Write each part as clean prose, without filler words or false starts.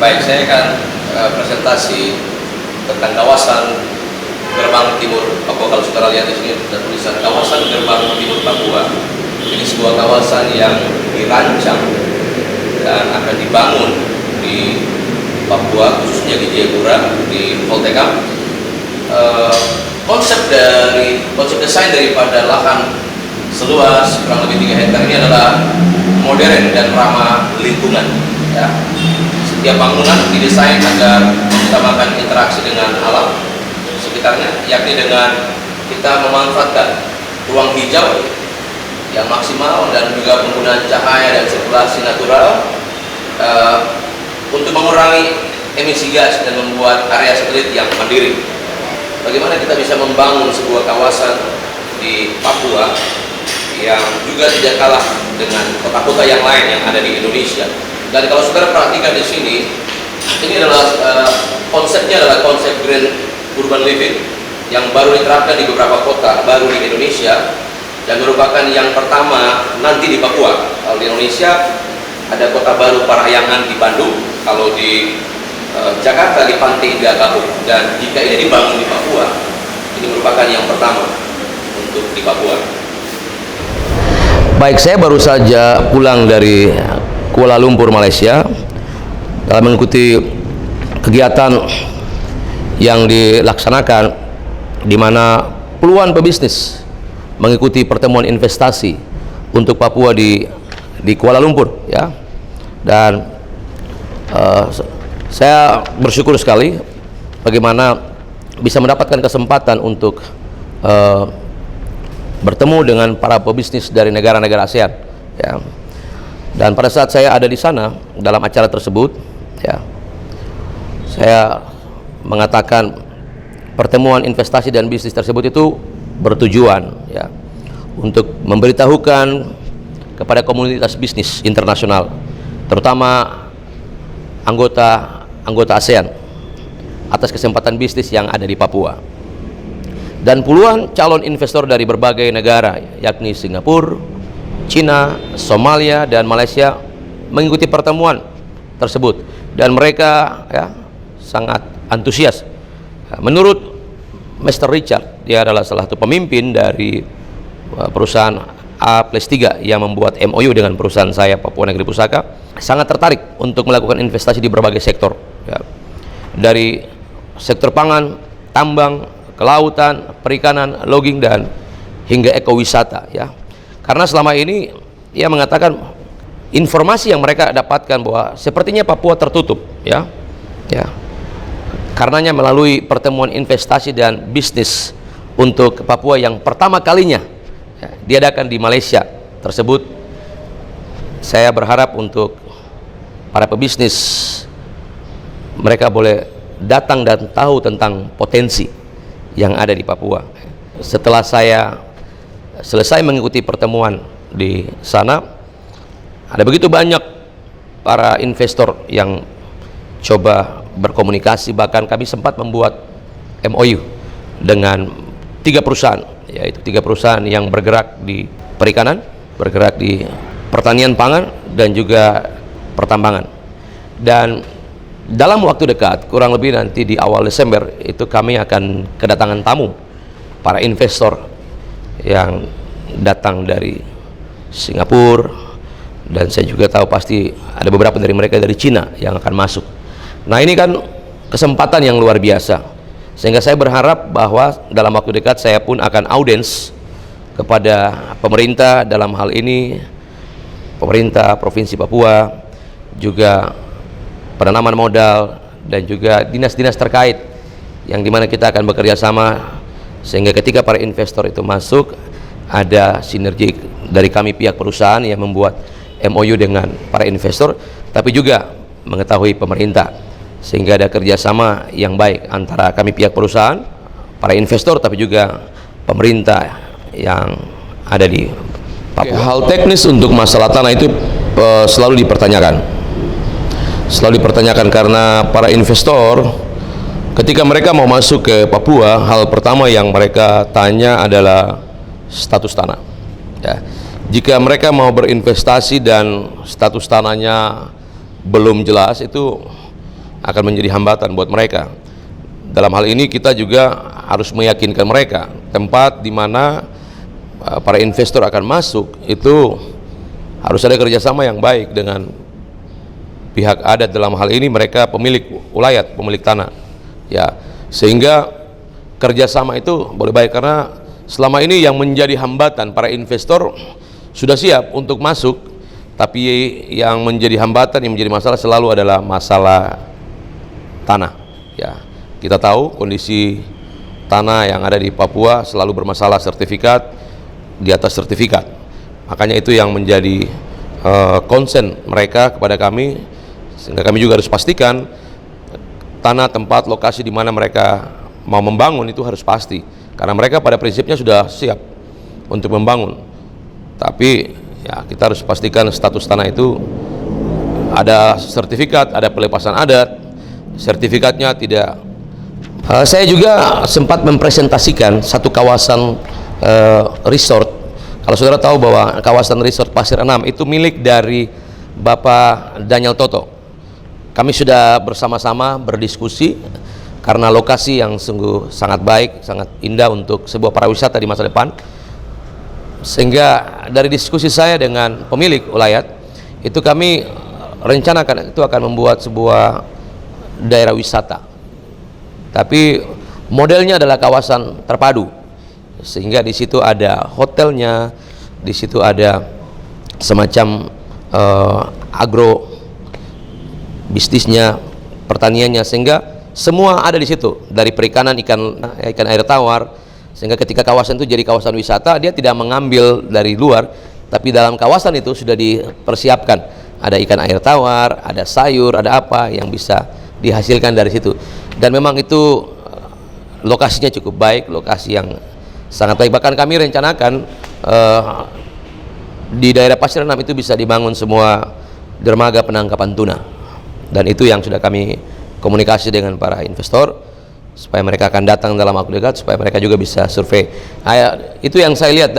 Baik, saya akan presentasi tentang kawasan Gerbang Timur Papua. Kalau saudara lihat di sini ada tulisan kawasan Gerbang Timur Papua. Ini sebuah kawasan yang dirancang dan akan dibangun di Papua, khususnya di Jayapura, di Voltekam. Konsep desain daripada lahan seluas kurang lebih 3 hektar ini adalah modern dan ramah lingkungan. Ya. Setiap bangunan didesain agar mengutamakan interaksi dengan alam sekitarnya, yakni dengan kita memanfaatkan ruang hijau yang maksimal dan juga penggunaan cahaya dan sirkulasi natural untuk mengurangi emisi gas dan membuat area satelit yang mandiri. Bagaimana kita bisa membangun sebuah kawasan di Papua yang juga tidak kalah dengan kota-kota yang lain yang ada di Indonesia. Dan kalau saudara perhatikan di sini, ini adalah konsepnya adalah konsep green urban living yang baru diterapkan di beberapa kota baru di Indonesia dan merupakan yang pertama nanti di Papua. Kalau di Indonesia ada kota baru Parahyangan di Bandung, kalau di Jakarta di Pantai Indah Kapuk, dan jika ini dibangun di Papua, ini merupakan yang pertama untuk di Papua. Baik, saya baru saja pulang dari Kuala Lumpur, Malaysia, dalam mengikuti kegiatan yang dilaksanakan di mana puluhan pebisnis mengikuti pertemuan investasi untuk Papua di Kuala Lumpur, ya. Dan saya bersyukur sekali bagaimana bisa mendapatkan kesempatan untuk bertemu dengan para pebisnis dari negara-negara ASEAN, ya. Dan pada saat saya ada di sana dalam acara tersebut, ya, saya mengatakan pertemuan investasi dan bisnis tersebut itu bertujuan, ya, untuk memberitahukan kepada komunitas bisnis internasional, terutama anggota ASEAN, atas kesempatan bisnis yang ada di Papua. Dan puluhan calon investor dari berbagai negara, yakni Singapura, Cina, Somalia, dan Malaysia mengikuti pertemuan tersebut, dan mereka, ya, sangat antusias. Menurut Mr. Richard, dia adalah salah satu pemimpin dari perusahaan A+3 yang membuat MOU dengan perusahaan saya, Papua Negeri Pusaka, sangat tertarik untuk melakukan investasi di berbagai sektor, ya. Dari sektor pangan, tambang, kelautan, perikanan, logging, dan hingga ekowisata, ya. Karena selama ini ia mengatakan informasi yang mereka dapatkan bahwa sepertinya Papua tertutup, ya. Karenanya melalui pertemuan investasi dan bisnis untuk Papua yang pertama kalinya, ya, diadakan di Malaysia tersebut, saya berharap untuk para pebisnis mereka boleh datang dan tahu tentang potensi yang ada di Papua. Setelah saya selesai mengikuti pertemuan di sana, ada begitu banyak para investor yang coba berkomunikasi, bahkan kami sempat membuat MOU dengan 3 perusahaan, yaitu 3 perusahaan yang bergerak di perikanan, bergerak di pertanian pangan, dan juga pertambangan. Dan dalam waktu dekat, kurang lebih nanti di awal Desember, itu kami akan kedatangan tamu para investor yang datang dari Singapura, dan saya juga tahu pasti ada beberapa dari mereka dari Cina yang akan masuk. Nah, ini kan kesempatan yang luar biasa, sehingga saya berharap bahwa dalam waktu dekat saya pun akan audiens kepada pemerintah, dalam hal ini pemerintah Provinsi Papua, juga penanaman modal, dan juga dinas-dinas terkait yang dimana kita akan bekerja sama, sehingga ketika para investor itu masuk, ada sinergi dari kami pihak perusahaan yang membuat MOU dengan para investor, tapi juga mengetahui pemerintah, sehingga ada kerjasama yang baik antara kami pihak perusahaan, para investor, tapi juga pemerintah yang ada di Papua. Hal teknis untuk masalah tanah itu selalu dipertanyakan karena para investor ketika mereka mau masuk ke Papua, hal pertama yang mereka tanya adalah status tanah, ya. Jika mereka mau berinvestasi dan status tanahnya belum jelas, itu akan menjadi hambatan buat mereka. Dalam hal ini kita juga harus meyakinkan mereka tempat di mana para investor akan masuk itu harus ada kerjasama yang baik dengan pihak adat. Dalam hal ini mereka pemilik ulayat, pemilik tanah, ya, sehingga kerjasama itu boleh baik, karena selama ini yang menjadi hambatan para investor sudah siap untuk masuk, tapi yang menjadi hambatan, yang menjadi masalah selalu adalah masalah tanah. Ya, kita tahu kondisi tanah yang ada di Papua selalu bermasalah, sertifikat di atas sertifikat. Makanya itu yang menjadi concern mereka kepada kami, sehingga kami juga harus pastikan tanah, tempat, lokasi di mana mereka mau membangun itu harus pasti, karena mereka pada prinsipnya sudah siap untuk membangun. Tapi ya kita harus pastikan status tanah itu ada sertifikat, ada pelepasan adat, sertifikatnya tidak. Saya juga sempat mempresentasikan satu kawasan resort. Kalau saudara tahu bahwa kawasan resort Pasir Enam itu milik dari Bapak Daniel Toto. Kami sudah bersama-sama berdiskusi karena lokasi yang sungguh sangat baik, sangat indah untuk sebuah pariwisata di masa depan. Sehingga dari diskusi saya dengan pemilik ulayat itu, kami rencanakan itu akan membuat sebuah daerah wisata, tapi modelnya adalah kawasan terpadu, sehingga di situ ada hotelnya, di situ ada semacam agro bisnisnya, pertaniannya, sehingga semua ada di situ, dari perikanan, ikan air tawar. Sehingga ketika kawasan itu jadi kawasan wisata, dia tidak mengambil dari luar, tapi dalam kawasan itu sudah dipersiapkan. Ada ikan air tawar, ada sayur, ada apa yang bisa dihasilkan dari situ. Dan memang itu lokasinya cukup baik, lokasi yang sangat baik. Bahkan kami rencanakan di daerah Pasir Enam itu bisa dibangun semua dermaga penangkapan tuna. Dan itu yang sudah kami komunikasi dengan para investor, supaya mereka akan datang dalam waktu dekat, supaya mereka juga bisa survei. Itu yang saya lihat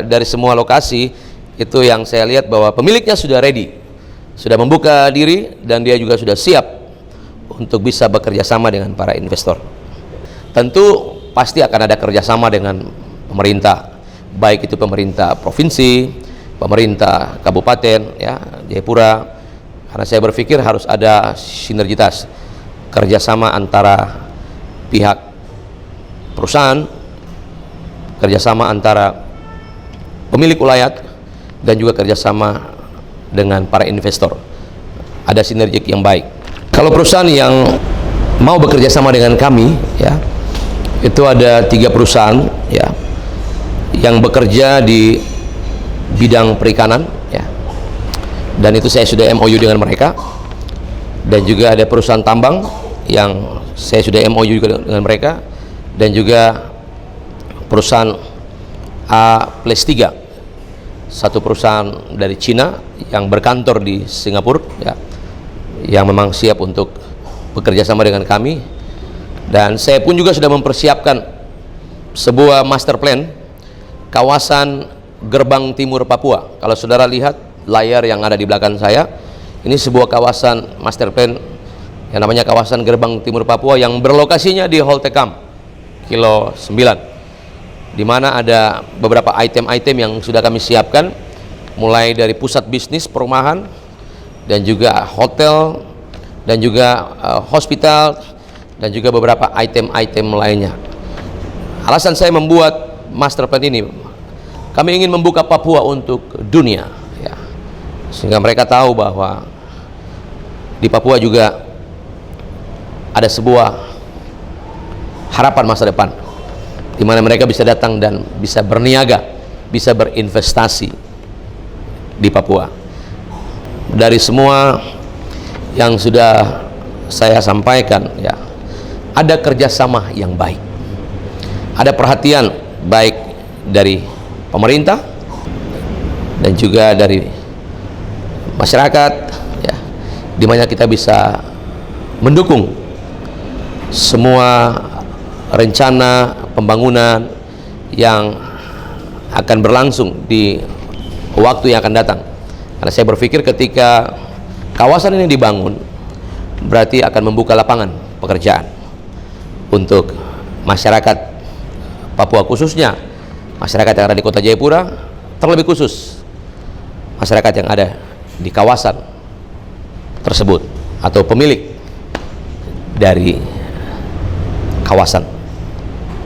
dari semua lokasi, itu yang saya lihat bahwa pemiliknya sudah ready, sudah membuka diri, dan dia juga sudah siap untuk bisa bekerja sama dengan para investor. Tentu pasti akan ada kerjasama dengan pemerintah, baik itu pemerintah provinsi, pemerintah kabupaten, ya, Jayapura, karena saya berpikir harus ada sinergitas kerjasama antara pihak perusahaan, kerjasama antara pemilik ulayat, dan juga kerjasama dengan para investor. Ada sinergi yang baik. Kalau perusahaan yang mau bekerja sama dengan kami, ya, itu ada 3 perusahaan, ya, yang bekerja di bidang perikanan, ya, dan itu saya sudah MOU dengan mereka. Dan juga ada perusahaan tambang yang saya sudah MOU juga dengan mereka, dan juga perusahaan A+3, satu perusahaan dari Cina yang berkantor di Singapura, ya, yang memang siap untuk bekerja sama dengan kami. Dan saya pun juga sudah mempersiapkan sebuah master plan kawasan Gerbang Timur Papua. Kalau saudara lihat layar yang ada di belakang saya, ini sebuah kawasan master plan yang namanya kawasan Gerbang Timur Papua, yang berlokasinya di Holtecam Kilo 9, di mana ada beberapa item-item yang sudah kami siapkan, mulai dari pusat bisnis, perumahan, dan juga hotel, dan juga hospital, dan juga beberapa item-item lainnya. Alasan saya membuat master plan ini, kami ingin membuka Papua untuk dunia, ya, sehingga mereka tahu bahwa di Papua juga ada sebuah harapan masa depan, di mana mereka bisa datang dan bisa berniaga, bisa berinvestasi di Papua. Dari semua yang sudah saya sampaikan, ya, ada kerjasama yang baik, ada perhatian baik dari pemerintah dan juga dari masyarakat, ya, di mana kita bisa mendukung semua rencana pembangunan yang akan berlangsung di waktu yang akan datang. Karena saya berpikir ketika kawasan ini dibangun, berarti akan membuka lapangan pekerjaan untuk masyarakat Papua, khususnya masyarakat yang ada di Kota Jayapura, terlebih khusus masyarakat yang ada di kawasan tersebut atau pemilik dari kawasan